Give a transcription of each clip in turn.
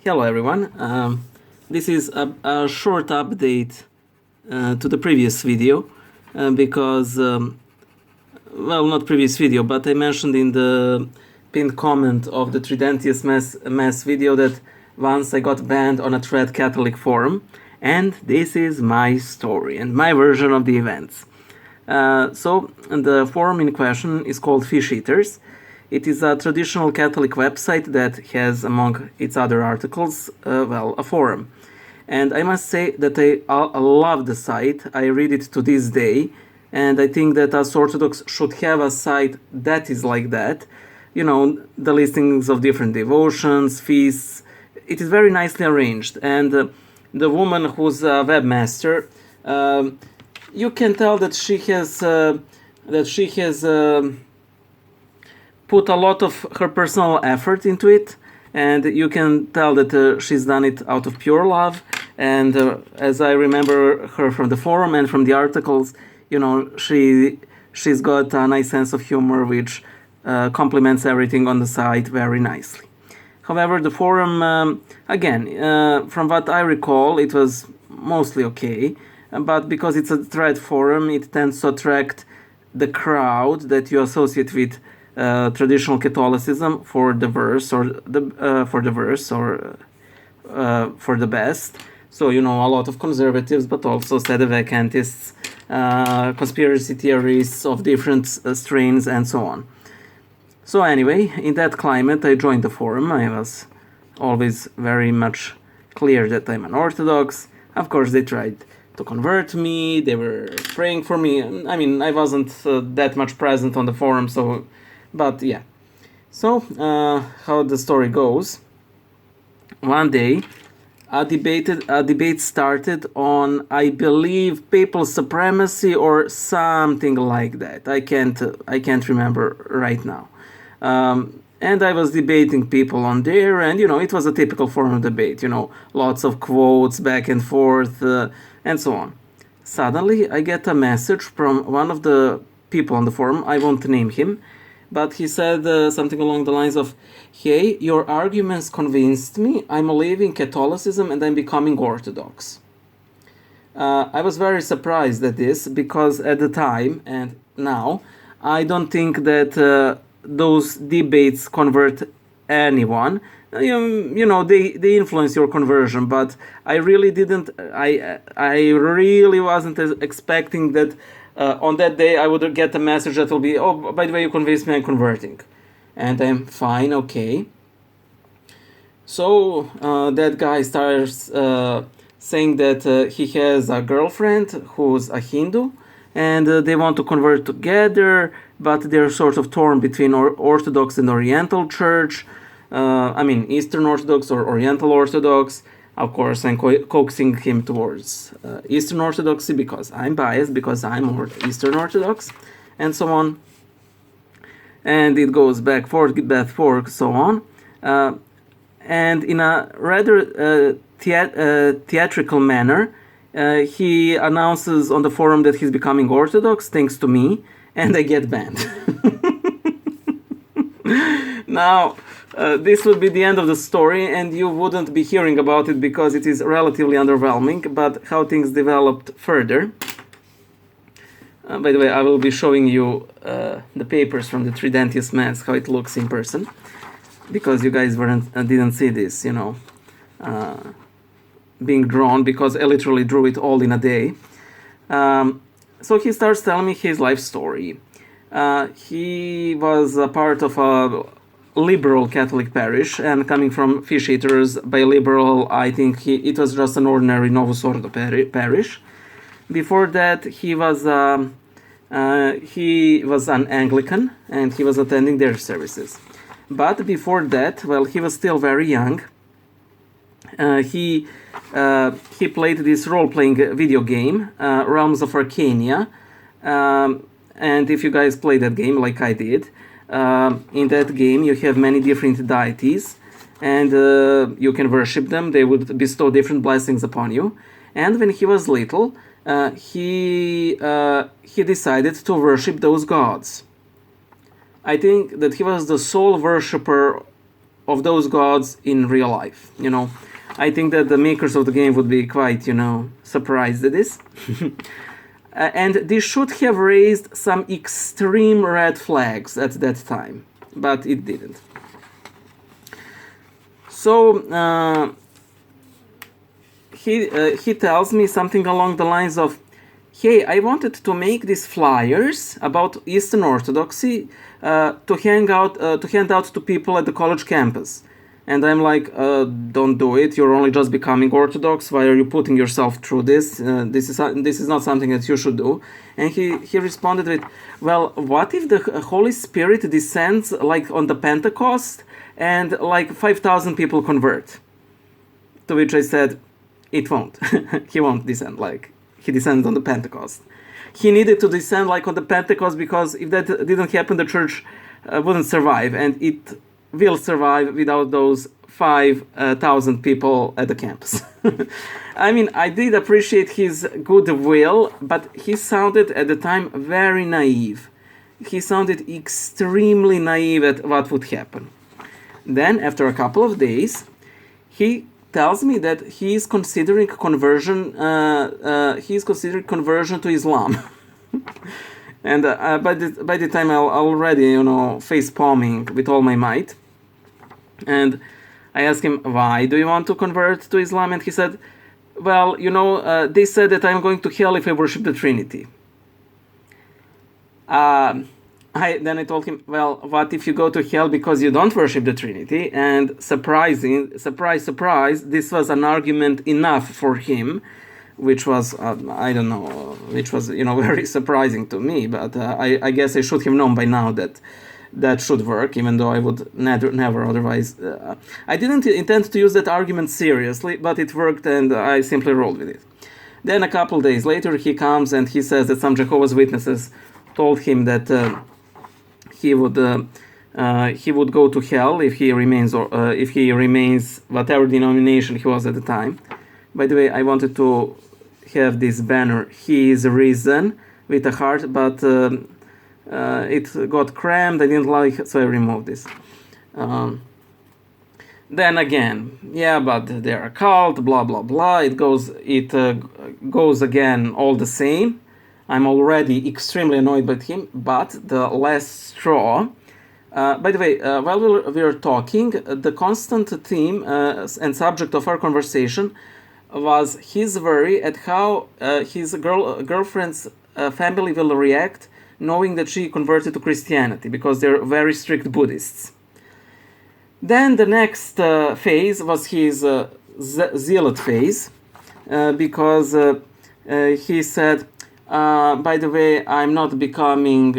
Hello everyone. This is a short update to the previous video because, well, not previous video, but I mentioned in the pinned comment of the Tridentius Mass video that once I got banned on a Thread Catholic forum, and this is my story and my version of the events. So the forum in question is called Fish Eaters. It is a traditional Catholic website that has, among its other articles, a forum. And I must say that I love the site. I read it to this day, and I think that us Orthodox should have a site that is like that. You know, the listings of different devotions, feasts. It is very nicely arranged, and the woman who's a webmaster, you can tell that she has put a lot of her personal effort into it, and you can tell that she's done it out of pure love. And as I remember her from the forum and from the articles, you know, she's got a nice sense of humor which complements everything on the site very nicely. However, the forum, again, from what I recall, it was mostly okay, but because it's a thread forum, it tends to attract the crowd that you associate with traditional Catholicism for the verse or for the best. So, you know, a lot of conservatives, but also sedevacantists, conspiracy theories of different strains, and so on. So anyway, in that climate, I joined the forum. I was always very much clear that I'm an Orthodox. Of course, they tried to convert me. They were praying for me. I mean, I wasn't that much present on the forum, so... But yeah. So, how the story goes. One day, a debate started on, I believe, papal supremacy or something like that. I can't remember right now. And I was debating people on there, and you know, it was a typical forum debate. You know, lots of quotes back and forth, and so on. Suddenly, I get a message from one of the people on the forum. I won't name him, but he said something along the lines of, "Hey, your arguments convinced me. I'm leaving Catholicism and I'm becoming Orthodox." I was very surprised at this because at the time and now, I don't think that those debates convert anyone. You know, they influence your conversion, but I really didn't. I really wasn't expecting that. On that day, I would get a message that will be, "Oh, by the way, you convinced me, I'm converting," and I'm fine, okay. So that guy starts saying that he has a girlfriend who's a Hindu, and they want to convert together, but they're sort of torn between Orthodox and Oriental Church. I mean, Eastern Orthodox or Oriental Orthodox. Of course, I'm coaxing him towards Eastern Orthodoxy because I'm biased, because I'm Eastern Orthodox, and so on. And it goes back, forth, so on. And in a rather theatrical manner, he announces on the forum that he's becoming Orthodox, thanks to me, and I get banned. Now, this would be the end of the story, and you wouldn't be hearing about it because it is relatively underwhelming, but how things developed further. By the way, I will be showing you the papers from the Tridentius Mass, how it looks in person, because you guys didn't see this, you know, being drawn, because I literally drew it all in a day. So he starts telling me his life story. He was a part of a liberal Catholic parish, and coming from Fish Eaters, by liberal, I think it was just an ordinary Novus Ordo parish. Before that, he was an Anglican, and he was attending their services. But before that, well, he was still very young. He played this role-playing video game, Realms of Arcania, and if you guys play that game like I did, in that game you have many different deities, and you can worship them. They would bestow different blessings upon you. And when he was little, he decided to worship those gods. I think that he was the sole worshipper of those gods in real life. I think that the makers of the game would be quite, surprised at this. And this should have raised some extreme red flags at that time, but it didn't. So he tells me something along the lines of, hey, I wanted to make these flyers about Eastern Orthodoxy to hand out to people at the college campus. And I'm like, don't do it. You're only just becoming Orthodox. Why are you putting yourself through this? This is not something that you should do. And he responded with, well, what if the Holy Spirit descends like on the Pentecost and like 5,000 people convert? To which I said, it won't. He won't descend like he descends on the Pentecost. He needed to descend like on the Pentecost because if that didn't happen, the church wouldn't survive, and it will survive without those 5,000 people at the campus. I mean, I did appreciate his goodwill, but he sounded at the time very naive. He sounded extremely naive at what would happen. Then, after a couple of days, he tells me that he is considering conversion. He is considering conversion to Islam, and by the time I'm already, face palming with all my might. And I asked him, why do you want to convert to Islam? And he said, well, they said that I'm going to hell if I worship the Trinity. Then I told him, well, what if you go to hell because you don't worship the Trinity? And surprise, this was an argument enough for him, which was, very surprising to me. But I guess I should have known by now that should work, even though I would never otherwise. I didn't intend to use that argument seriously, but it worked and I simply rolled with it. Then a couple days later, he comes and he says that some Jehovah's Witnesses told him that he would go to hell if he remains whatever denomination he was at the time. By the way, I wanted to have this banner, "He is risen," with a heart, but it got crammed. I didn't like it, so I removed this. Then again, yeah, but they're a cult, blah blah blah. It goes again all the same. I'm already extremely annoyed by him, but the last straw. By the way, while we were talking, the constant theme and subject of our conversation was his worry at how his girlfriend's family will react knowing that she converted to Christianity, because they're very strict Buddhists. Then the next phase was his zealot phase, because he said, by the way, I'm not becoming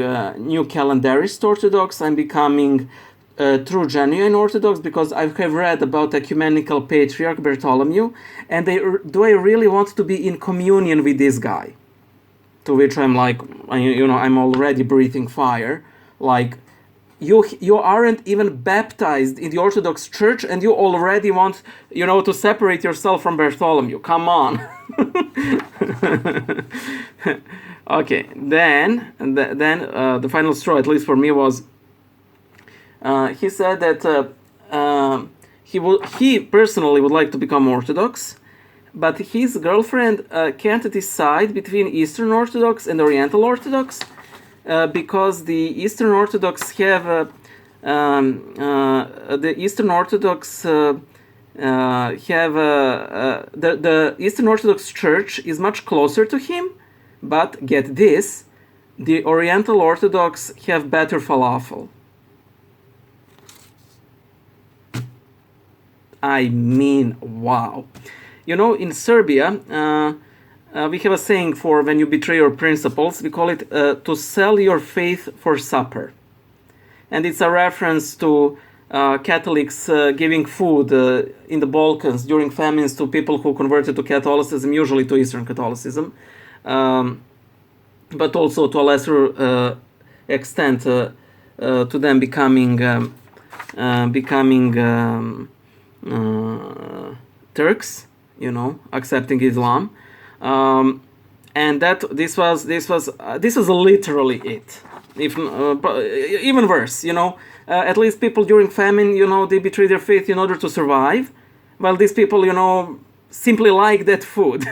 new calendarist Orthodox, I'm becoming true genuine Orthodox, because I have read about ecumenical patriarch Bartholomew, and do I really want to be in communion with this guy? To which I'm like, I'm already breathing fire. Like, you aren't even baptized in the Orthodox Church, and you already want, to separate yourself from Bartholomew. Come on. Okay, then the final straw, at least for me, was he said that he personally would like to become Orthodox, but his girlfriend can't decide between Eastern Orthodox and Oriental Orthodox, because the Eastern Orthodox have the Eastern Orthodox the Eastern Orthodox Church is much closer to him, but get this, the Oriental Orthodox have better falafel. I mean, wow. In Serbia, we have a saying for when you betray your principles. We call it to sell your faith for supper. And it's a reference to Catholics giving food in the Balkans during famines to people who converted to Catholicism, usually to Eastern Catholicism, but also to a lesser extent to them becoming Turks, accepting Islam, and that this was literally it. if even worse. At least people during famine, they betray their faith in order to survive, while these people, simply like that food.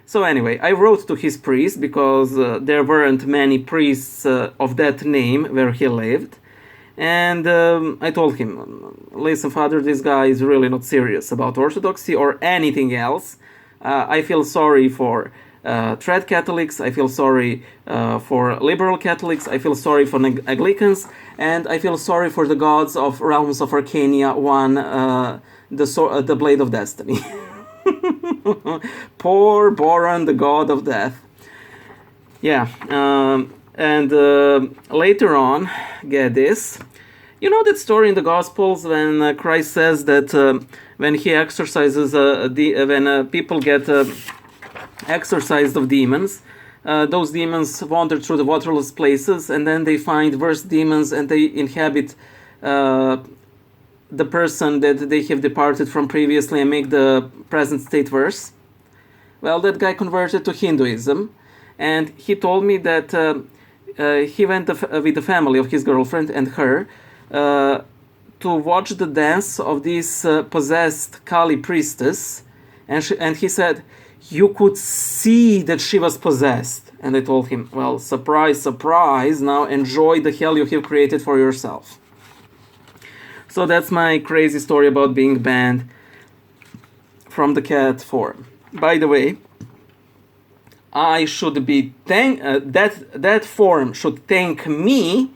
So anyway, I wrote to his priest because there weren't many priests of that name where he lived. And I told him, listen, Father, this guy is really not serious about Orthodoxy or anything else. I feel sorry for trad Catholics, I feel sorry for liberal Catholics, I feel sorry for Anglicans, and I feel sorry for the gods of realms of Arcania, the Blade of Destiny. Poor Boron, the god of death. Yeah, and later on, get this. You know that story in the Gospels when Christ says that when he exorcises, when people get exorcised of demons, those demons wander through the waterless places, and then they find worse demons, and they inhabit the person that they have departed from previously and make the present state worse. Well, that guy converted to Hinduism, and he told me that he went with the family of his girlfriend and her to watch the dance of this possessed Kali priestess, and he said, you could see that she was possessed. And I told him, well, surprise, surprise, now enjoy the hell you have created for yourself. So that's my crazy story about being banned from the cat forum. By the way, I should be that forum should thank me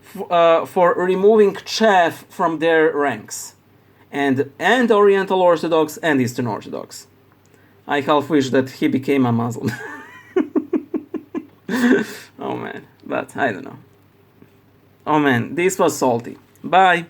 for removing chaff from their ranks, and Oriental Orthodox and Eastern Orthodox. I half wish that he became a Muslim. Oh man, but I don't know. Oh man, this was salty. Bye.